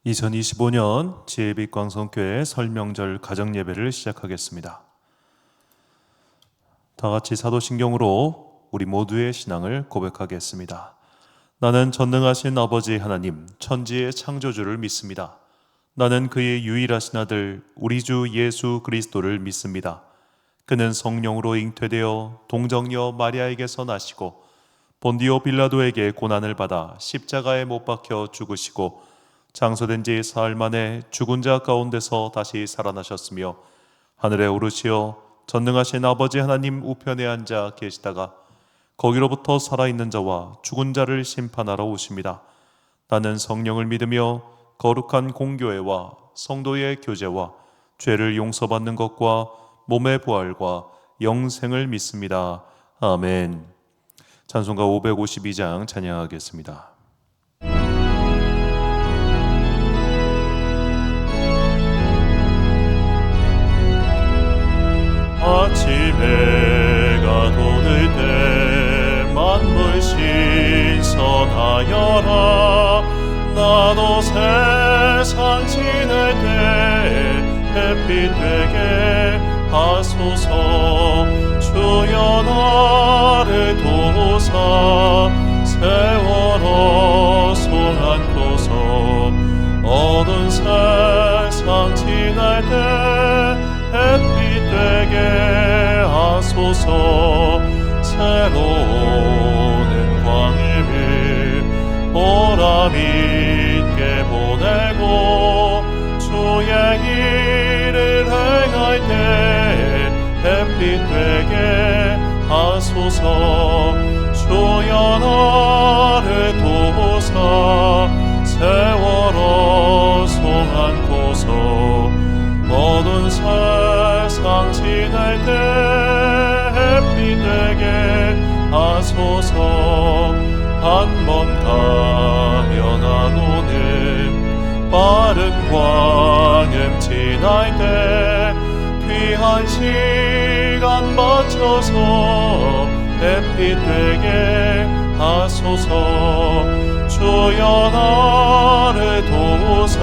2025년 지혜빛광성교회 설명절 가정예배를 시작하겠습니다. 다 같이 사도신경으로 우리 모두의 신앙을 고백하겠습니다. 나는 전능하신 아버지 하나님, 천지의 창조주를 믿습니다. 나는 그의 유일하신 아들 우리 주 예수 그리스도를 믿습니다. 그는 성령으로 잉태되어 동정녀 마리아에게서 나시고 본디오 빌라도에게 고난을 받아 십자가에 못 박혀 죽으시고 장소된 지 사흘 만에 죽은 자 가운데서 다시 살아나셨으며 하늘에 오르시어 전능하신 아버지 하나님 우편에 앉아 계시다가 거기로부터 살아있는 자와 죽은 자를 심판하러 오십니다. 나는 성령을 믿으며 거룩한 공교회와 성도의 교제와 죄를 용서받는 것과 몸의 부활과 영생을 믿습니다. 아멘. 찬송가 552장 찬양하겠습니다. 아침 해가 돋을 때 만물 신선하여라. 나도 세상 지낼 때 햇빛 되게 하소서. 주여 나를 도우사 세월호 손 안고서 어두운 세상 지낼 때 햇빛 되게 하소서. 새로운 광일을 보람있게 보내고 주의 일을 행할 때 햇빛 되게 하소서. 주여 나를 도우사 세월호 손 안고서 어두운 세상 지낼 때 햇빛 되게 하소서. 한 번 가면 안 오는 빠른 광음 지날 때 귀한 시간 맞춰서 햇빛 되게 하소서. 주여 나를 도우사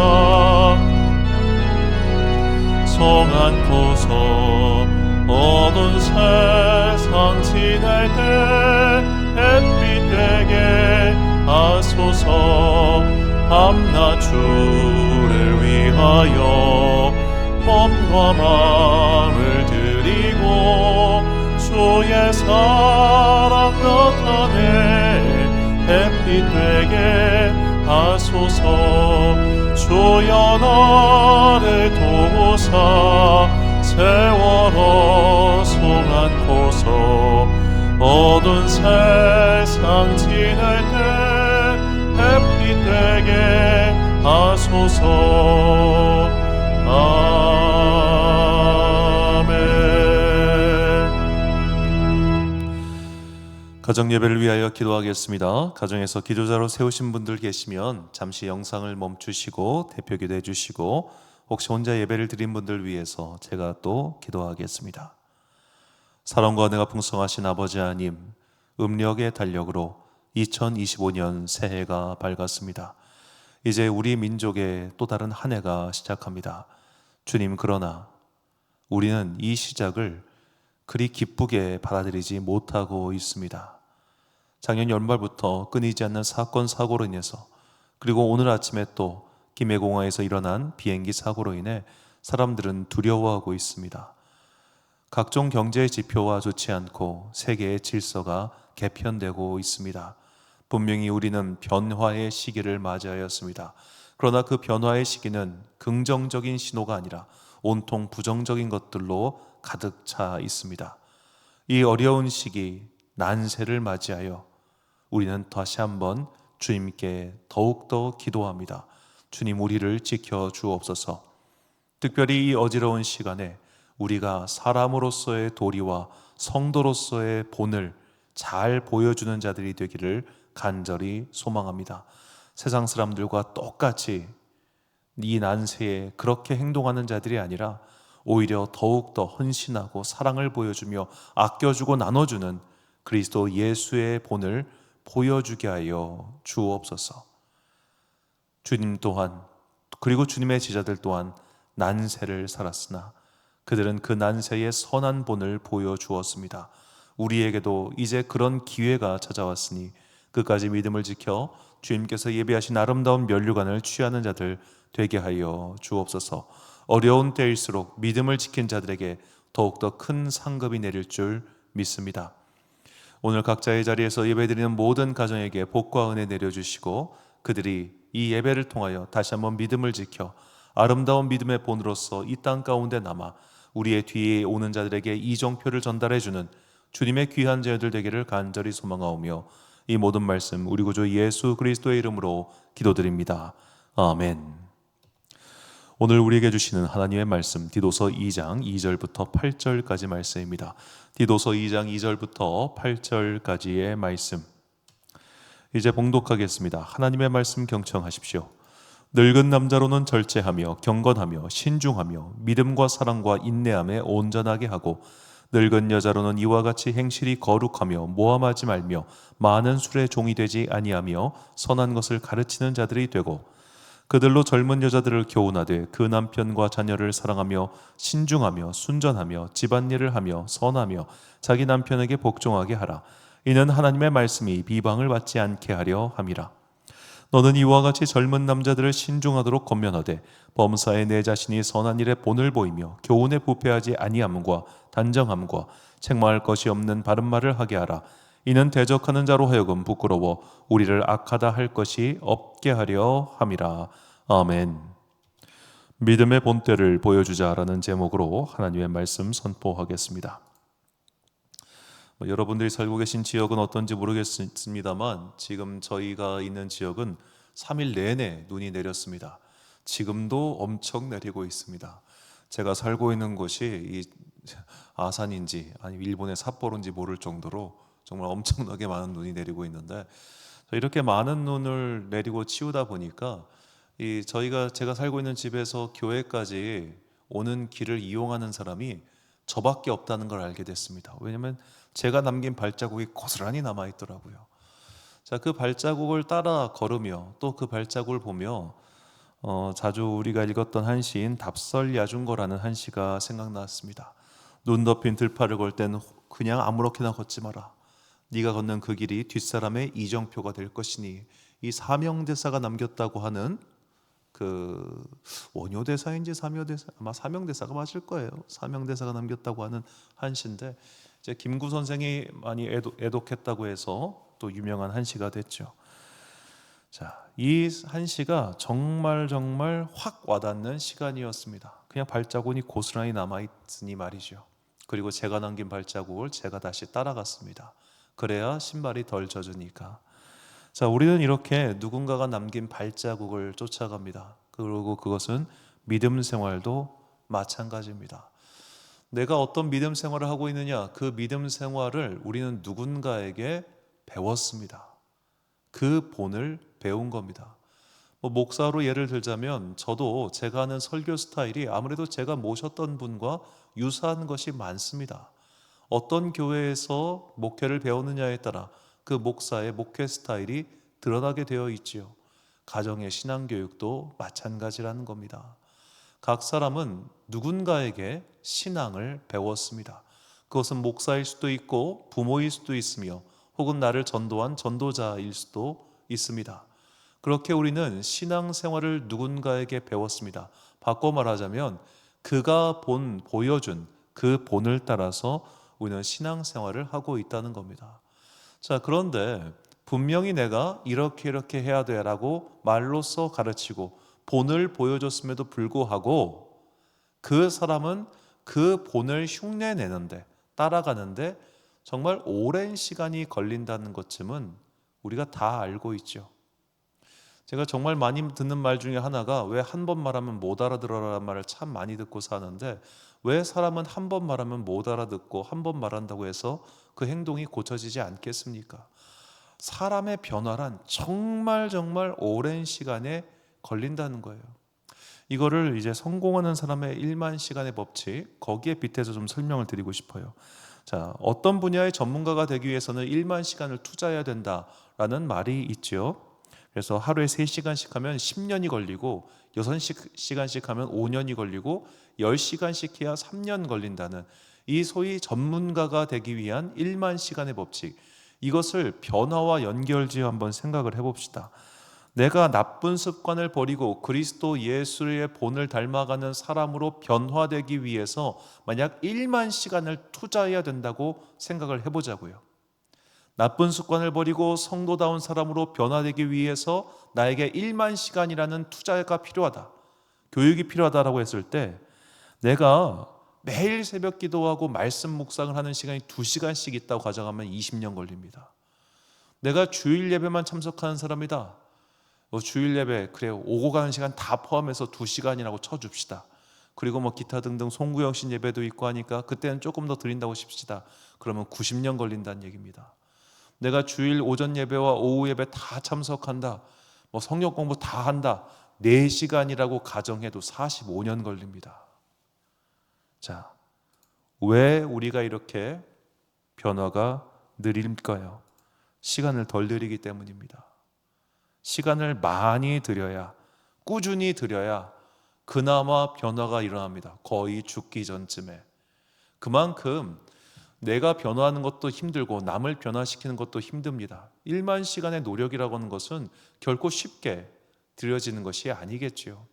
성 안고서 어두운 세상 지낼 때 햇빛 되게 하소서. 밤낮 주를 위하여 몸과 마음을 드리고 주의 사랑 나타내 햇빛 되게 하소서. 주여 나를 도우사 세월호 손 안고서 어두운 세상 지낼 때 햇빛 되게 하소서. 아멘. 가정 예배를 위하여 기도하겠습니다. 가정에서 기도자로 세우신 분들 계시면 잠시 영상을 멈추시고 대표 기도해 주시고, 혹시 혼자 예배를 드린 분들 위해서 제가 또 기도하겠습니다. 사랑과 은혜가 풍성하신 아버지 하나님, 음력의 달력으로 2025년 새해가 밝았습니다. 이제 우리 민족의 또 다른 한 해가 시작합니다. 주님, 그러나 우리는 이 시작을 그리 기쁘게 받아들이지 못하고 있습니다. 작년 연말부터 끊이지 않는 사건 사고로 인해서, 그리고 오늘 아침에 또 김해공항에서 일어난 비행기 사고로 인해 사람들은 두려워하고 있습니다. 각종 경제 지표와 좋지 않고 세계의 질서가 개편되고 있습니다. 분명히 우리는 변화의 시기를 맞이하였습니다. 그러나 그 변화의 시기는 긍정적인 신호가 아니라 온통 부정적인 것들로 가득 차 있습니다. 이 어려운 시기, 난세를 맞이하여 우리는 다시 한번 주님께 더욱더 기도합니다. 주님, 우리를 지켜 주옵소서. 특별히 이 어지러운 시간에 우리가 사람으로서의 도리와 성도로서의 본을 잘 보여주는 자들이 되기를 간절히 소망합니다. 세상 사람들과 똑같이 이 난세에 그렇게 행동하는 자들이 아니라 오히려 더욱더 헌신하고 사랑을 보여주며 아껴주고 나눠주는 그리스도 예수의 본을 보여주게 하여 주옵소서. 주님 또한 그리고 주님의 제자들 또한 난세를 살았으나 그들은 그 난세의 선한 본을 보여주었습니다. 우리에게도 이제 그런 기회가 찾아왔으니 끝까지 믿음을 지켜 주님께서 예비하신 아름다운 면류관을 취하는 자들 되게 하여 주옵소서. 어려운 때일수록 믿음을 지킨 자들에게 더욱더 큰 상급이 내릴 줄 믿습니다. 오늘 각자의 자리에서 예배드리는 모든 가정에게 복과 은혜 내려주시고 그들이 이 예배를 통하여 다시 한번 믿음을 지켜 아름다운 믿음의 본으로서 이 땅 가운데 남아 우리의 뒤에 오는 자들에게 이정표를 전달해주는 주님의 귀한 자녀들 되기를 간절히 소망하오며 이 모든 말씀 우리 구주 예수 그리스도의 이름으로 기도드립니다. 아멘. 오늘 우리에게 주시는 하나님의 말씀 디도서 2장 2절부터 8절까지 말씀입니다. 디도서 2장 2절부터 8절까지의 말씀 이제 봉독하겠습니다. 하나님의 말씀 경청하십시오. 늙은 남자로는 절제하며 경건하며 신중하며 믿음과 사랑과 인내함에 온전하게 하고 늙은 여자로는 이와 같이 행실이 거룩하며 모함하지 말며 많은 술의 종이 되지 아니하며 선한 것을 가르치는 자들이 되고 그들로 젊은 여자들을 교훈하되 그 남편과 자녀를 사랑하며 신중하며 순전하며 집안일을 하며 선하며 자기 남편에게 복종하게 하라. 이는 하나님의 말씀이 비방을 받지 않게 하려 함이라. 너는 이와 같이 젊은 남자들을 신중하도록 권면하되 범사에 내 자신이 선한 일에 본을 보이며 교훈에 부패하지 아니함과 단정함과 책망할 것이 없는 바른 말을 하게 하라. 이는 대적하는 자로 하여금 부끄러워 우리를 악하다 할 것이 없게 하려 함이라. 아멘. 믿음의 본때를 보여주자라는 제목으로 하나님의 말씀 선포하겠습니다. 여러분들이 살고 계신 지역은 어떤지 모르겠습니다만 지금 저희가 있는 지역은 3일 내내 눈이 내렸습니다. 지금도 엄청 내리고 있습니다. 제가 살고 있는 곳이 이 아산인지 아니면 일본의 삿포로인지 모를 정도로 정말 엄청나게 많은 눈이 내리고 있는데 이렇게 많은 눈을 내리고 치우다 보니까 제가 살고 있는 집에서 교회까지 오는 길을 이용하는 사람이 저밖에 없다는 걸 알게 됐습니다. 왜냐하면 제가 남긴 발자국이 고스란히 남아 있더라고요. 자, 그 발자국을 따라 걸으며 또 그 발자국을 보며 자주 우리가 읽었던 한시인 답설야중거라는 한시가 생각났습니다. 눈 덮인 들판을 걸 땐 그냥 아무렇게나 걷지 마라. 네가 걷는 그 길이 뒷사람의 이정표가 될 것이니 이 사명대사가 남겼다고 하는 그 원효대사인지 사명대사 아마 사명대사가 맞을 거예요. 사명대사가 남겼다고 하는 한시인데 이제 김구 선생이 많이 애독했다고 해서 또 유명한 한시가 됐죠. 자, 이 한시가 정말 확 와닿는 시간이었습니다. 그냥 발자국이 고스란히 남아있으니 말이죠. 그리고 제가 남긴 발자국을 제가 다시 따라갔습니다. 그래야 신발이 덜 젖으니까. 자, 우리는 이렇게 누군가가 남긴 발자국을 쫓아갑니다. 그리고 그것은 믿음 생활도 마찬가지입니다. 내가 어떤 믿음 생활을 하고 있느냐, 그 믿음 생활을 우리는 누군가에게 배웠습니다. 그 본을 배운 겁니다. 목사로 예를 들자면 저도 제가 하는 설교 스타일이 아무래도 제가 모셨던 분과 유사한 것이 많습니다. 어떤 교회에서 목회를 배웠느냐에 따라 그 목사의 목회 스타일이 드러나게 되어 있지요. 가정의 신앙교육도 마찬가지라는 겁니다. 각 사람은 누군가에게 신앙을 배웠습니다. 그것은 목사일 수도 있고 부모일 수도 있으며 혹은 나를 전도한 전도자일 수도 있습니다. 그렇게 우리는 신앙생활을 누군가에게 배웠습니다. 바꿔 말하자면 그가 보여준 그 본을 따라서 우리는 신앙생활을 하고 있다는 겁니다. 자, 그런데 분명히 내가 이렇게 해야 돼 라고 말로써 가르치고 본을 보여줬음에도 불구하고 그 사람은 그 본을 흉내내는데 따라가는데 정말 오랜 시간이 걸린다는 것쯤은 우리가 다 알고 있죠. 제가 정말 많이 듣는 말 중에 하나가 왜 한 번 말하면 못 알아들어라는 말을 참 많이 듣고 사는데 왜 사람은 한 번 말하면 못 알아듣고 한 번 말한다고 해서 그 행동이 고쳐지지 않겠습니까? 사람의 변화란 정말 오랜 시간에 걸린다는 거예요. 이거를 이제 성공하는 사람의 1만 시간의 법칙 거기에 빗대서 좀 설명을 드리고 싶어요. 자, 어떤 분야의 전문가가 되기 위해서는 1만 시간을 투자해야 된다라는 말이 있죠. 그래서 하루에 3시간씩 하면 10년이 걸리고 6시간씩 하면 5년이 걸리고 10시간씩 해야 3년 걸린다는 이 소위 전문가가 되기 위한 1만 시간의 법칙, 이것을 변화와 연결지어 한번 생각을 해봅시다. 내가 나쁜 습관을 버리고 그리스도 예수의 본을 닮아가는 사람으로 변화되기 위해서 만약 1만 시간을 투자해야 된다고 생각을 해보자고요. 나쁜 습관을 버리고 성도다운 사람으로 변화되기 위해서 나에게 1만 시간이라는 투자가 필요하다, 교육이 필요하다라고 했을 때, 내가 매일 새벽 기도하고 말씀 묵상을 하는 시간이 2시간씩 있다고 가정하면 20년 걸립니다. 내가 주일 예배만 참석하는 사람이다. 주일 예배 그래 오고 가는 시간 다 포함해서 2시간이라고 쳐줍시다. 그리고 기타 등등 송구영신 예배도 있고 하니까 그때는 조금 더 드린다고 칩시다. 그러면 90년 걸린다는 얘기입니다. 내가 주일 오전 예배와 오후 예배 다 참석한다, 성경 공부 다 한다, 4시간이라고 가정해도 45년 걸립니다. 자, 왜 우리가 이렇게 변화가 느릴까요? 시간을 덜 들이기 때문입니다. 시간을 많이 들여야, 꾸준히 들여야 그나마 변화가 일어납니다. 거의 죽기 전쯤에. 그만큼 내가 변화하는 것도 힘들고 남을 변화시키는 것도 힘듭니다. 1만 시간의 노력이라고 하는 것은 결코 쉽게 들여지는 것이 아니겠지요.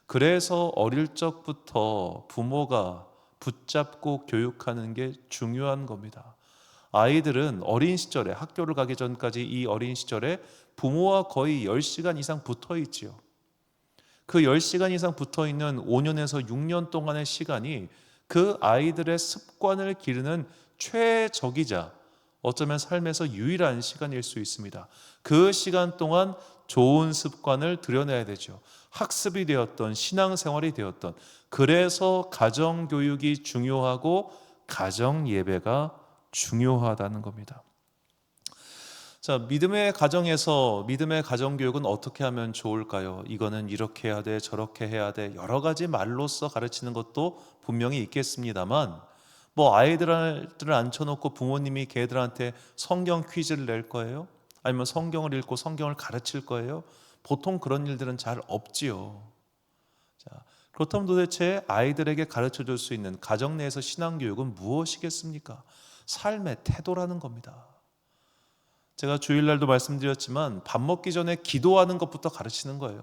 그래서 어릴 적부터 부모가 붙잡고 교육하는 게 중요한 겁니다. 아이들은 어린 시절에, 학교를 가기 전까지 이 어린 시절에 부모와 거의 10시간 이상 붙어 있지요. 그 10시간 이상 붙어 있는 5년에서 6년 동안의 시간이 그 아이들의 습관을 기르는 최적이자 어쩌면 삶에서 유일한 시간일 수 있습니다. 그 시간 동안 좋은 습관을 들여내야 되죠. 학습이 되었던, 신앙생활이 되었던. 그래서 가정교육이 중요하고 가정 예배가 중요하다는 겁니다. 자, 믿음의 가정에서 믿음의 가정교육은 어떻게 하면 좋을까요? 이거는 이렇게 해야 돼, 저렇게 해야 돼, 여러 가지 말로써 가르치는 것도 분명히 있겠습니다만, 아이들을 앉혀놓고 부모님이 걔들한테 성경 퀴즈를 낼 거예요? 아니면 성경을 읽고 성경을 가르칠 거예요? 보통 그런 일들은 잘 없지요. 자, 그렇다면 도대체 아이들에게 가르쳐 줄 수 있는 가정 내에서 신앙교육은 무엇이겠습니까? 삶의 태도라는 겁니다. 제가 주일날도 말씀드렸지만 밥 먹기 전에 기도하는 것부터 가르치는 거예요.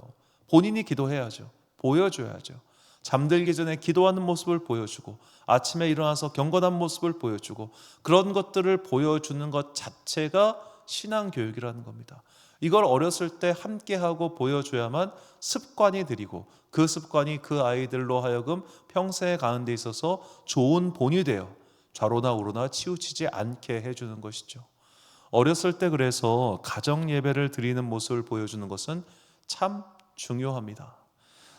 본인이 기도해야죠. 보여줘야죠. 잠들기 전에 기도하는 모습을 보여주고, 아침에 일어나서 경건한 모습을 보여주고, 그런 것들을 보여주는 것 자체가 신앙교육이라는 겁니다. 이걸 어렸을 때 함께하고 보여줘야만 습관이 들이고, 그 습관이 그 아이들로 하여금 평생에 가는 데 있어서 좋은 본이 되어 좌로나 우로나 치우치지 않게 해주는 것이죠. 어렸을 때 그래서 가정 예배를 드리는 모습을 보여주는 것은 참 중요합니다.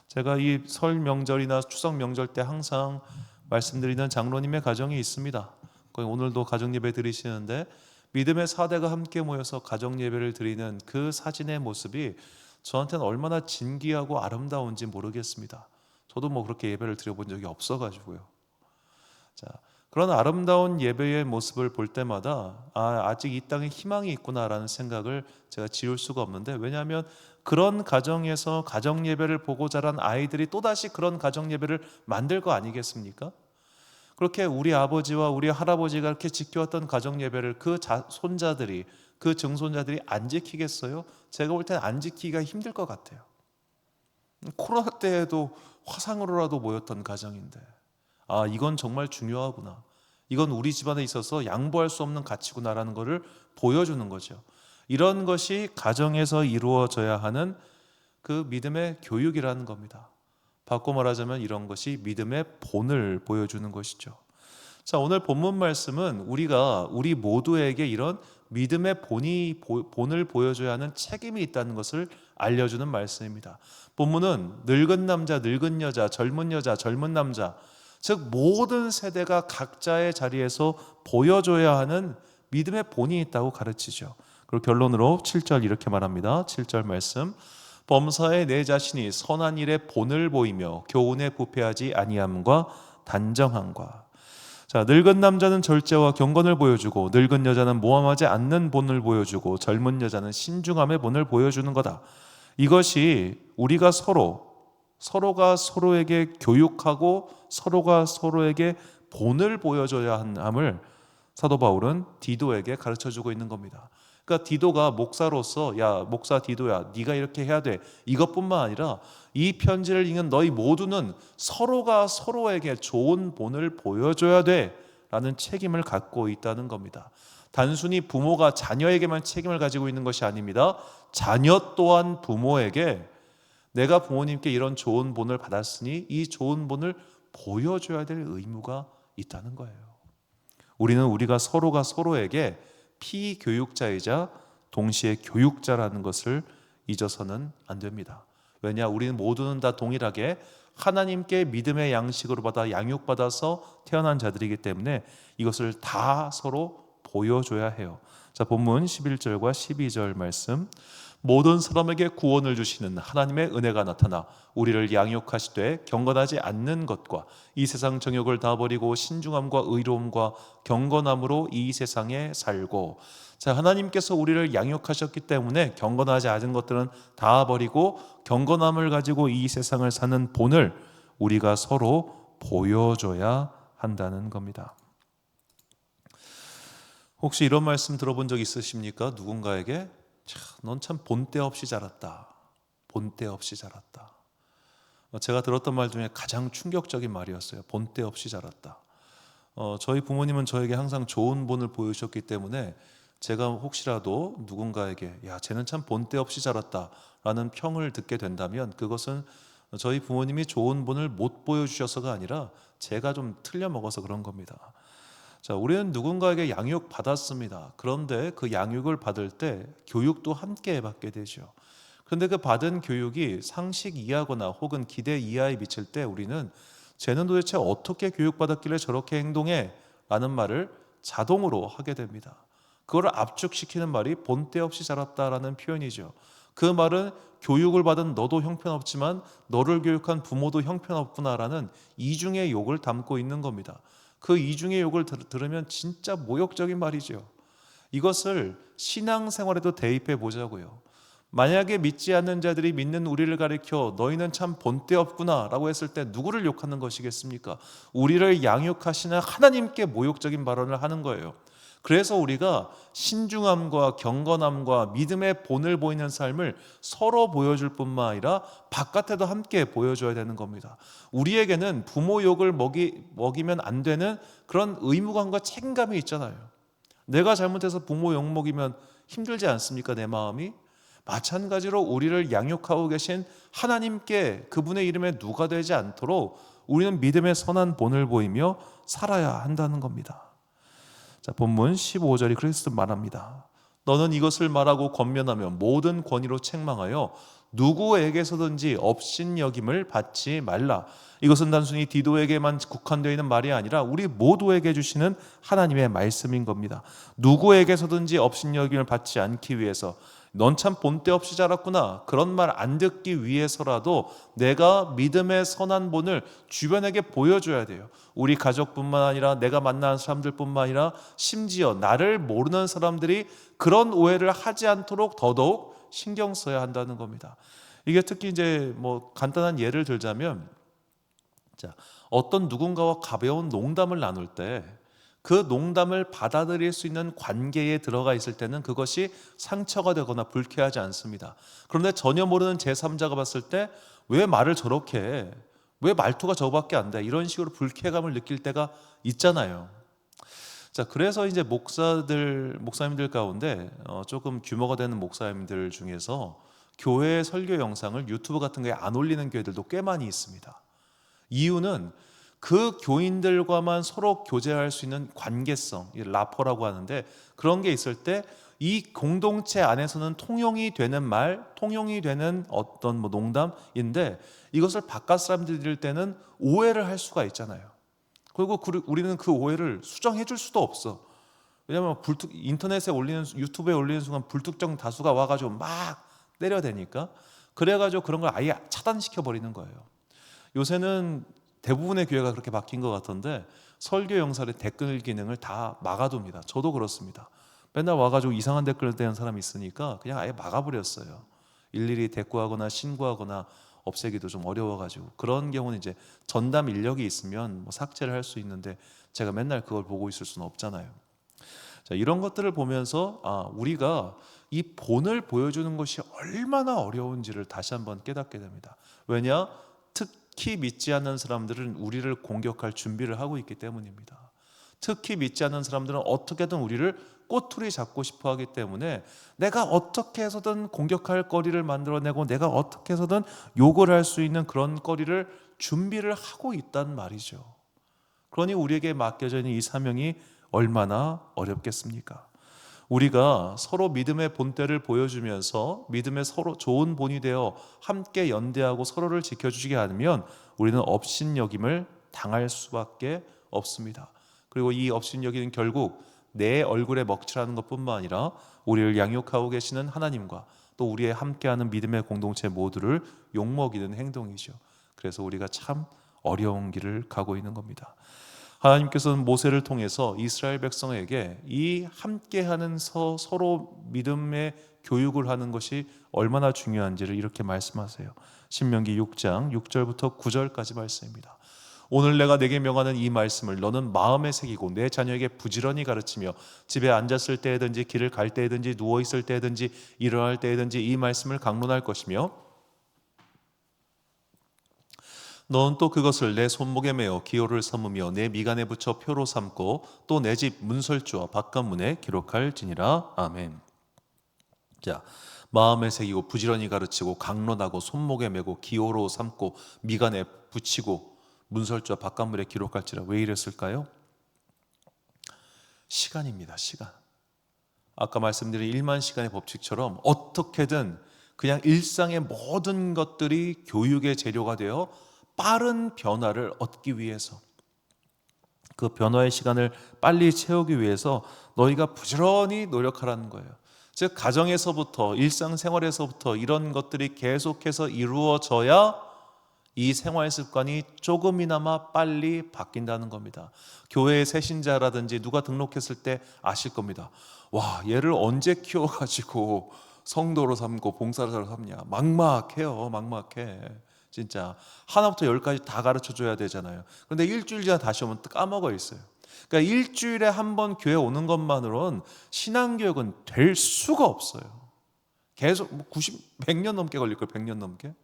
제가 이 설 명절이나 추석 명절 때 항상 말씀드리는 장로님의 가정이 있습니다. 오늘도 가정 예배 드리시는데 믿음의 4대가 함께 모여서 가정 예배를 드리는 그 사진의 모습이 저한테는 얼마나 진귀하고 아름다운지 모르겠습니다. 저도 그렇게 예배를 드려본 적이 없어가지고요. 자, 그런 아름다운 예배의 모습을 볼 때마다 아직 이 땅에 희망이 있구나라는 생각을 제가 지울 수가 없는데, 왜냐하면 그런 가정에서 가정 예배를 보고 자란 아이들이 또다시 그런 가정 예배를 만들 거 아니겠습니까? 그렇게 우리 아버지와 우리 할아버지가 이렇게 지켜왔던 가정 예배를 그 손자들이, 그 증손자들이 안 지키겠어요? 제가 볼 때는 안 지키기가 힘들 것 같아요. 코로나 때에도 화상으로라도 모였던 가정인데, 이건 정말 중요하구나, 이건 우리 집안에 있어서 양보할 수 없는 가치구나라는 것을 보여주는 거죠. 이런 것이 가정에서 이루어져야 하는 그 믿음의 교육이라는 겁니다. 바꿔 말하자면 이런 것이 믿음의 본을 보여주는 것이죠. 자, 오늘 본문 말씀은 우리 모두에게 이런 믿음의 본을 보여줘야 하는 책임이 있다는 것을 알려주는 말씀입니다. 본문은 늙은 남자, 늙은 여자, 젊은 여자, 젊은 남자, 즉 모든 세대가 각자의 자리에서 보여줘야 하는 믿음의 본이 있다고 가르치죠. 그리고 결론으로 7절 이렇게 말합니다. 7절 말씀, 범사에 내 자신이 선한 일에 본을 보이며 교훈에 부패하지 아니함과 단정함과. 자, 늙은 남자는 절제와 경건을 보여주고 늙은 여자는 모함하지 않는 본을 보여주고 젊은 여자는 신중함의 본을 보여주는 거다. 이것이 우리가 서로가 서로에게 교육하고 서로가 서로에게 본을 보여줘야 함을 사도 바울은 디도에게 가르쳐주고 있는 겁니다. 그러니까 디도가 목사로서 야 목사 디도야 네가 이렇게 해야 돼 이것뿐만 아니라 이 편지를 읽는 너희 모두는 서로가 서로에게 좋은 본을 보여줘야 돼 라는 책임을 갖고 있다는 겁니다. 단순히 부모가 자녀에게만 책임을 가지고 있는 것이 아닙니다. 자녀 또한 부모에게 내가 부모님께 이런 좋은 본을 받았으니 이 좋은 본을 보여줘야 될 의무가 있다는 거예요. 우리는 우리가 서로가 서로에게 피교육자이자 동시에 교육자라는 것을 잊어서는 안 됩니다. 왜냐? 우리는 모두는 다 동일하게 하나님께 믿음의 양식으로 받아 양육받아서 태어난 자들이기 때문에 이것을 다 서로 보여줘야 해요. 자, 본문 11절과 12절 말씀. 모든 사람에게 구원을 주시는 하나님의 은혜가 나타나 우리를 양육하시되 경건하지 않는 것과 이 세상 정욕을 다 버리고 신중함과 의로움과 경건함으로 이 세상에 살고. 자, 하나님께서 우리를 양육하셨기 때문에 경건하지 않은 것들은 다 버리고 경건함을 가지고 이 세상을 사는 본을 우리가 서로 보여줘야 한다는 겁니다. 혹시 이런 말씀 들어본 적 있으십니까? 누군가에게 넌 참 본때 없이 자랐다. 본때 없이 자랐다. 제가 들었던 말 중에 가장 충격적인 말이었어요. 본때 없이 자랐다. 저희 부모님은 저에게 항상 좋은 본을 보여주셨기 때문에 제가 혹시라도 누군가에게 야 쟤는 참 본때 없이 자랐다 라는 평을 듣게 된다면 그것은 저희 부모님이 좋은 본을 못 보여주셔서가 아니라 제가 좀 틀려 먹어서 그런 겁니다. 자, 우리는 누군가에게 양육 받았습니다. 그런데 그 양육을 받을 때 교육도 함께 받게 되죠. 그런데 그 받은 교육이 상식 이하거나 혹은 기대 이하에 미칠 때 우리는 쟤는 도대체 어떻게 교육받았길래 저렇게 행동해? 라는 말을 자동으로 하게 됩니다. 그걸 압축시키는 말이 본때 없이 자랐다라는 표현이죠. 그 말은 교육을 받은 너도 형편없지만 너를 교육한 부모도 형편없구나라는 이중의 욕을 담고 있는 겁니다. 그 이중의 욕을 들으면 진짜 모욕적인 말이죠. 이것을 신앙생활에도 대입해 보자고요. 만약에 믿지 않는 자들이 믿는 우리를 가리켜 너희는 참 본때 없구나 라고 했을 때 누구를 욕하는 것이겠습니까? 우리를 양육하시는 하나님께 모욕적인 발언을 하는 거예요. 그래서 우리가 신중함과 경건함과 믿음의 본을 보이는 삶을 서로 보여줄 뿐만 아니라 바깥에도 함께 보여줘야 되는 겁니다. 우리에게는 부모 욕을 먹이면 안 되는 그런 의무감과 책임감이 있잖아요. 내가 잘못해서 부모 욕 먹이면 힘들지 않습니까? 내 마음이. 마찬가지로 우리를 양육하고 계신 하나님께 그분의 이름에 누가 되지 않도록 우리는 믿음의 선한 본을 보이며 살아야 한다는 겁니다. 자, 본문 15절이 그리스도 말합니다. 너는 이것을 말하고 권면하며 모든 권위로 책망하여 누구에게서든지 업신여김을 받지 말라. 이것은 단순히 디도에게만 국한되어 있는 말이 아니라 우리 모두에게 주시는 하나님의 말씀인 겁니다. 누구에게서든지 업신여김을 받지 않기 위해서 넌 참 본때 없이 자랐구나 그런 말 안 듣기 위해서라도 내가 믿음의 선한 본을 주변에게 보여줘야 돼요. 우리 가족뿐만 아니라 내가 만나는 사람들뿐만 아니라 심지어 나를 모르는 사람들이 그런 오해를 하지 않도록 더더욱 신경 써야 한다는 겁니다. 이게 특히 이제 뭐 간단한 예를 들자면, 자, 어떤 누군가와 가벼운 농담을 나눌 때 그 농담을 받아들일 수 있는 관계에 들어가 있을 때는 그것이 상처가 되거나 불쾌하지 않습니다. 그런데 전혀 모르는 제3자가 봤을 때 왜 말을 저렇게 해? 왜 말투가 저거밖에 안 돼? 이런 식으로 불쾌감을 느낄 때가 있잖아요. 자, 그래서 이제 목사님들 가운데 조금 규모가 되는 목사님들 중에서 교회 설교 영상을 유튜브 같은 거에 안 올리는 교회들도 꽤 많이 있습니다. 이유는 그 교인들과만 서로 교제할 수 있는 관계성, 라포라고 하는데 그런 게 있을 때 이 공동체 안에서는 통용이 되는 말, 통용이 되는 어떤 뭐 농담인데 이것을 바깥 사람들이 들을 때는 오해를 할 수가 있잖아요. 그리고 우리는 그 오해를 수정해 줄 수도 없어. 왜냐하면 인터넷에 올리는, 유튜브에 올리는 순간 불특정 다수가 와가지고 막 때려대니까. 그래가지고 그런 걸 아예 차단시켜 버리는 거예요. 요새는 대부분의 교회가 그렇게 바뀐 것 같은데 설교 영상의 댓글 기능을 다 막아둡니다. 저도 그렇습니다. 맨날 와가지고 이상한 댓글 대는 사람이 있으니까 그냥 아예 막아버렸어요. 일일이 대꾸하거나 신고하거나 없애기도 좀 어려워가지고. 그런 경우는 이제 전담 인력이 있으면 뭐 삭제를 할 수 있는데 제가 맨날 그걸 보고 있을 수는 없잖아요. 자, 이런 것들을 보면서 우리가 이 본을 보여주는 것이 얼마나 어려운지를 다시 한번 깨닫게 됩니다. 왜냐? 특히 믿지 않는 사람들은 우리를 공격할 준비를 하고 있기 때문입니다. 특히 믿지 않는 사람들은 어떻게든 우리를 꼬투리 잡고 싶어 하기 때문에 내가 어떻게 해서든 공격할 거리를 만들어내고 내가 어떻게 해서든 욕을 할 수 있는 그런 거리를 준비를 하고 있단 말이죠. 그러니 우리에게 맡겨져 있는 이 사명이 얼마나 어렵겠습니까? 우리가 서로 믿음의 본때를 보여주면서 믿음의 서로 좋은 본이 되어 함께 연대하고 서로를 지켜주지 않으면 우리는 업신여김을 당할 수밖에 없습니다. 그리고 이 업신여김은 결국 내 얼굴에 먹칠하는 것뿐만 아니라 우리를 양육하고 계시는 하나님과 또 우리의 함께하는 믿음의 공동체 모두를 욕먹이는 행동이죠. 그래서 우리가 참 어려운 길을 가고 있는 겁니다. 하나님께서는 모세를 통해서 이스라엘 백성에게 이 함께하는 서로 믿음의 교육을 하는 것이 얼마나 중요한지를 이렇게 말씀하세요. 신명기 6장 6절부터 9절까지 말씀입니다. 오늘 내가 내게 명하는 이 말씀을 너는 마음에 새기고 내 자녀에게 부지런히 가르치며 집에 앉았을 때든지 길을 갈 때든지 누워 있을 때든지 일어날 때든지 이 말씀을 강론할 것이며 너는 또 그것을 내 손목에 메어 기호를 삼으며 내 미간에 붙여 표로 삼고 또 내 집 문설주와 바깥문에 기록할지니라. 아멘. 자, 마음에 새기고 부지런히 가르치고 강론하고 손목에 메고 기호로 삼고 미간에 붙이고 문설주와 바깥문에 기록할지라. 왜 이랬을까요? 시간입니다. 시간. 아까 말씀드린 1만 시간의 법칙처럼 어떻게든 그냥 일상의 모든 것들이 교육의 재료가 되어 빠른 변화를 얻기 위해서, 그 변화의 시간을 빨리 채우기 위해서 너희가 부지런히 노력하라는 거예요. 즉 가정에서부터 일상생활에서부터 이런 것들이 계속해서 이루어져야 이 생활 습관이 조금이나마 빨리 바뀐다는 겁니다. 교회의 새신자라든지 누가 등록했을 때 아실 겁니다. 와, 얘를 언제 키워가지고 성도로 삼고 봉사자로 삼냐. 막막해요. 막막해. 진짜 하나부터 열까지 다 가르쳐줘야 되잖아요. 그런데 일주일 지나 다시 오면 까먹어 있어요. 그러니까 일주일에 한 번 교회 오는 것만으로는 신앙교육은 될 수가 없어요. 계속 100년 넘게 걸릴 거예요. 100년 넘게.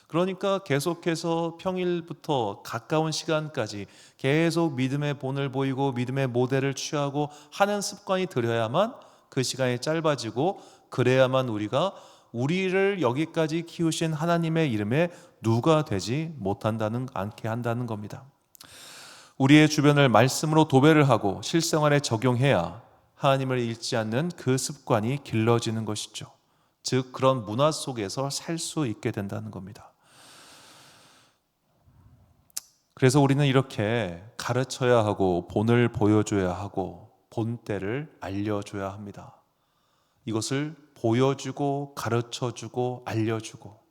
그러니까 계속해서 평일부터 가까운 시간까지 계속 믿음의 본을 보이고 믿음의 모델을 취하고 하는 습관이 들여야만 그 시간이 짧아지고, 그래야만 우리가 우리를 여기까지 키우신 하나님의 이름에 누가 되지 못한다는 않게 한다는 겁니다. 우리의 주변을 말씀으로 도배를 하고 실생활에 적용해야 하나님을 잃지 않는 그 습관이 길러지는 것이죠. 즉 그런 문화 속에서 살 수 있게 된다는 겁니다. 그래서 우리는 이렇게 가르쳐야 하고 본을 보여줘야 하고 본때를 알려줘야 합니다. 이것을 보여주고 가르쳐주고 알려주고,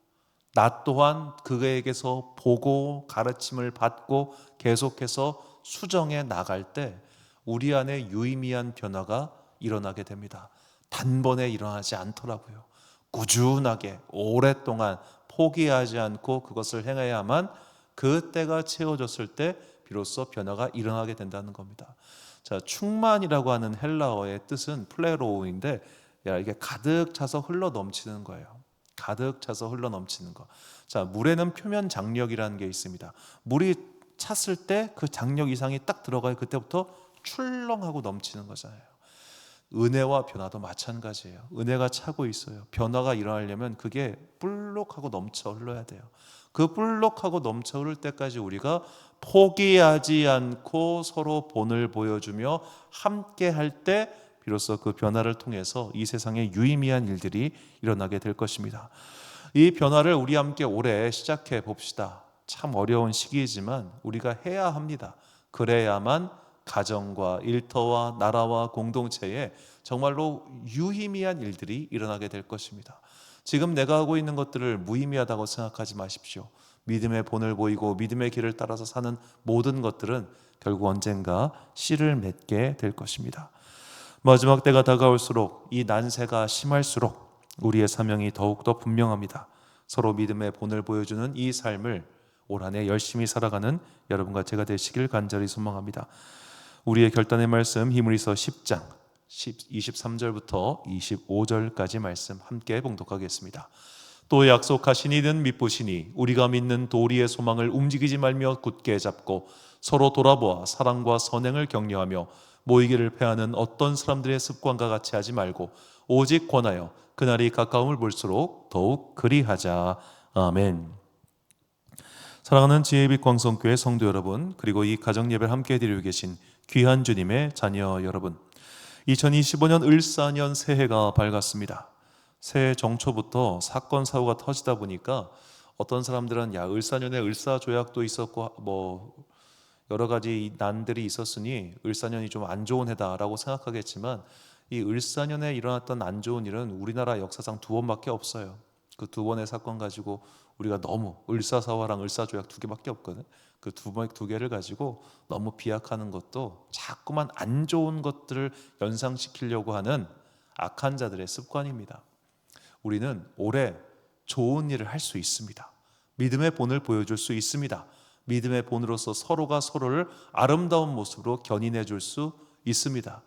나 또한 그에게서 보고 가르침을 받고 계속해서 수정해 나갈 때 우리 안에 유의미한 변화가 일어나게 됩니다. 단번에 일어나지 않더라고요. 꾸준하게 오랫동안 포기하지 않고 그것을 행해야만 그 때가 채워졌을 때 비로소 변화가 일어나게 된다는 겁니다. 자, 충만이라고 하는 헬라어의 뜻은 플레로우인데 이게 가득 차서 흘러 넘치는 거예요. 가득 차서 흘러 넘치는 거. 자, 물에는 표면 장력이라는 게 있습니다. 물이 찼을 때 그 장력 이상이 딱 들어가요. 그때부터 출렁하고 넘치는 거잖아요. 은혜와 변화도 마찬가지예요. 은혜가 차고 있어요. 변화가 일어나려면 그게 불룩하고 넘쳐 흘러야 돼요. 그 불룩하고 넘쳐 흐를 때까지 우리가 포기하지 않고 서로 본을 보여주며 함께 할 때 비로소 그 변화를 통해서 이 세상에 유의미한 일들이 일어나게 될 것입니다. 이 변화를 우리 함께 올해 시작해 봅시다. 참 어려운 시기이지만 우리가 해야 합니다. 그래야만 가정과 일터와 나라와 공동체에 정말로 유의미한 일들이 일어나게 될 것입니다. 지금 내가 하고 있는 것들을 무의미하다고 생각하지 마십시오. 믿음의 본을 보이고 믿음의 길을 따라서 사는 모든 것들은 결국 언젠가 씨를 맺게 될 것입니다. 마지막 때가 다가올수록 이 난세가 심할수록 우리의 사명이 더욱더 분명합니다. 서로 믿음의 본을 보여주는 이 삶을 올 한 해 열심히 살아가는 여러분과 제가 되시길 간절히 소망합니다. 우리의 결단의 말씀 히브리서 10장 23절부터 25절까지 말씀 함께 봉독하겠습니다. 또 약속하신 이는 믿으시니 우리가 믿는 도리의 소망을 움직이지 말며 굳게 잡고 서로 돌아보아 사랑과 선행을 격려하며 모이기를 패하는 어떤 사람들의 습관과 같이 하지 말고 오직 권하여 그날이 가까움을 볼수록 더욱 그리하자. 아멘. 사랑하는 지혜빛 광성교회 성도 여러분, 그리고 이 가정예배를 함께 드리고 계신 귀한 주님의 자녀 여러분, 2025년 을사년 새해가 밝았습니다. 새해 정초부터 사건 사고가 터지다 보니까 어떤 사람들은 을사년에 을사조약도 있었고 뭐 여러 가지 난들이 있었으니 을사년이 좀 안 좋은 해다라고 생각하겠지만, 이 을사년에 일어났던 안 좋은 일은 우리나라 역사상 2번밖에 없어요. 그 2번의 사건 가지고 우리가 너무, 을사사화랑 을사조약 2개밖에 없거든. 그 두 개를 가지고 너무 비약하는 것도 자꾸만 안 좋은 것들을 연상시키려고 하는 악한 자들의 습관입니다. 우리는 올해 좋은 일을 할 수 있습니다. 믿음의 본을 보여줄 수 있습니다. 믿음의 본으로서 서로가 서로를 아름다운 모습으로 견인해 줄 수 있습니다.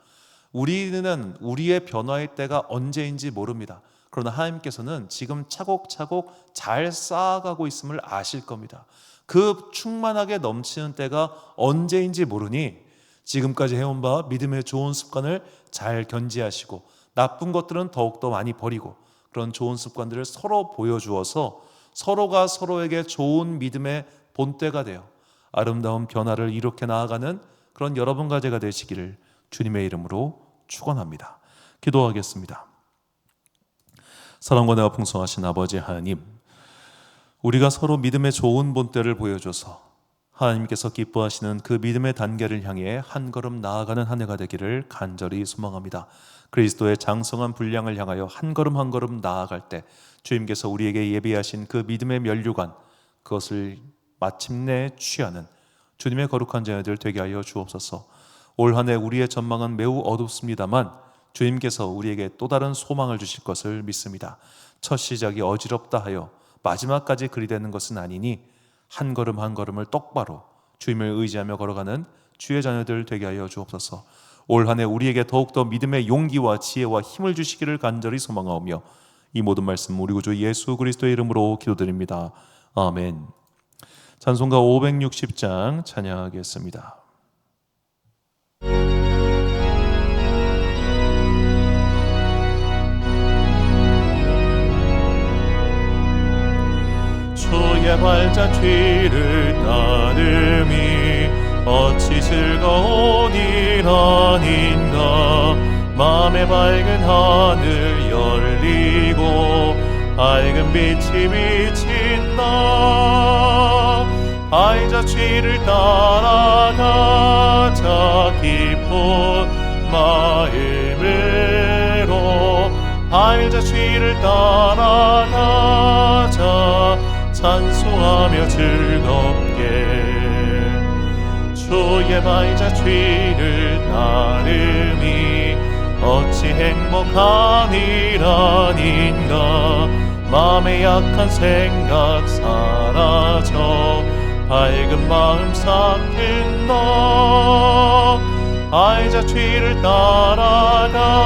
우리는 우리의 변화의 때가 언제인지 모릅니다. 그러나 하나님께서는 지금 차곡차곡 잘 쌓아가고 있음을 아실 겁니다. 그 충만하게 넘치는 때가 언제인지 모르니 지금까지 해온 바 믿음의 좋은 습관을 잘 견지하시고 나쁜 것들은 더욱더 많이 버리고 그런 좋은 습관들을 서로 보여주어서 서로가 서로에게 좋은 믿음의 본때가 되어 아름다운 변화를 이룩해 나아가는 그런 여러분과 제가 되시기를 주님의 이름으로 축원합니다. 기도하겠습니다. 사랑과 내가 풍성하신 아버지 하나님, 우리가 서로 믿음의 좋은 본때를 보여줘서 하나님께서 기뻐하시는 그 믿음의 단계를 향해 한 걸음 나아가는 한 해가 되기를 간절히 소망합니다. 그리스도의 장성한 분량을 향하여 한 걸음 한 걸음 나아갈 때 주님께서 우리에게 예비하신 그 믿음의 면류관, 그것을 마침내 취하는 주님의 거룩한 자녀들 되게 하여 주옵소서. 올 한 해 우리의 전망은 매우 어둡습니다만 주님께서 우리에게 또 다른 소망을 주실 것을 믿습니다. 첫 시작이 어지럽다 하여 마지막까지 그리 되는 것은 아니니 한 걸음 한 걸음을 똑바로 주님을 의지하며 걸어가는 주의 자녀들 되게 하여 주옵소서. 올 한 해 우리에게 더욱더 믿음의 용기와 지혜와 힘을 주시기를 간절히 소망하오며 이 모든 말씀 우리 구주 예수 그리스도의 이름으로 기도드립니다. 아멘. 찬송가 560장 찬양하겠습니다. 주의 발자취를 따름이 어찌 즐거운 일 아닌가. 맘에 밝은 하늘 열리고 밝은 빛이 비친다. 발자취를 따라가자 기쁜 마음으로. 발자취를 따라가자 찬송하며 즐겁게. 주의 발자취를 따름이 어찌 행복한 일 아닌가. 마음의 약한 생각 사라져 밝은 마음 삭힌다. 발자취를 따라가자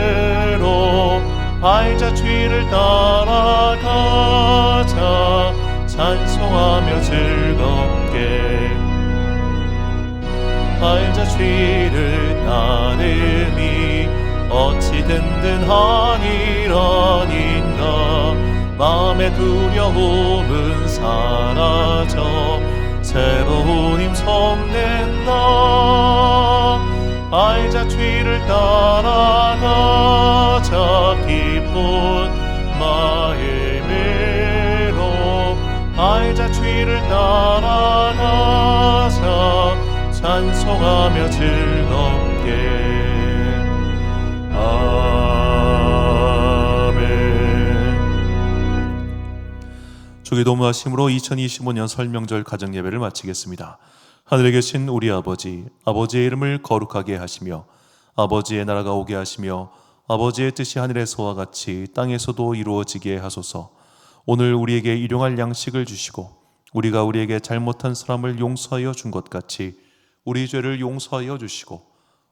마음으로. 발자취를 따라가자 찬송하며 즐겁게. 발자취를 따름이 어찌 든든한 일 아닌가. 마음의 두려움은 사라져 새로운 힘 솟는다. 발자취를 따라가자 기쁜 마음으로. 발자취를 따라가자 찬송하며 즐겁게. 아멘. 주기 도무하심으로 2025년 설명절 가정예배를 마치겠습니다. 하늘에 계신 우리 아버지, 아버지의 이름을 거룩하게 하시며 아버지의 나라가 오게 하시며 아버지의 뜻이 하늘에서와 같이 땅에서도 이루어지게 하소서. 오늘 우리에게 일용할 양식을 주시고 우리가 우리에게 잘못한 사람을 용서하여 준 것 같이 우리 죄를 용서하여 주시고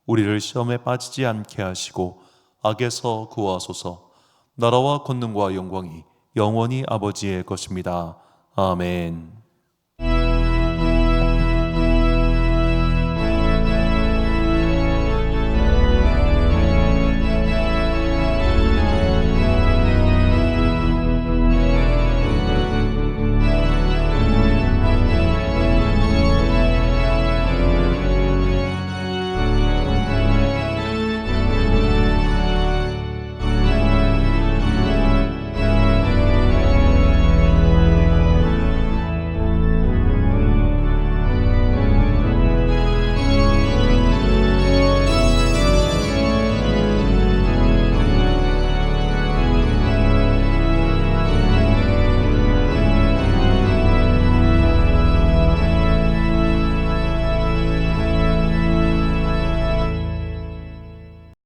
우리를 시험에 빠지지 않게 하시고 악에서 구하소서. 나라와 권능과 영광이 영원히 아버지의 것입니다. 아멘.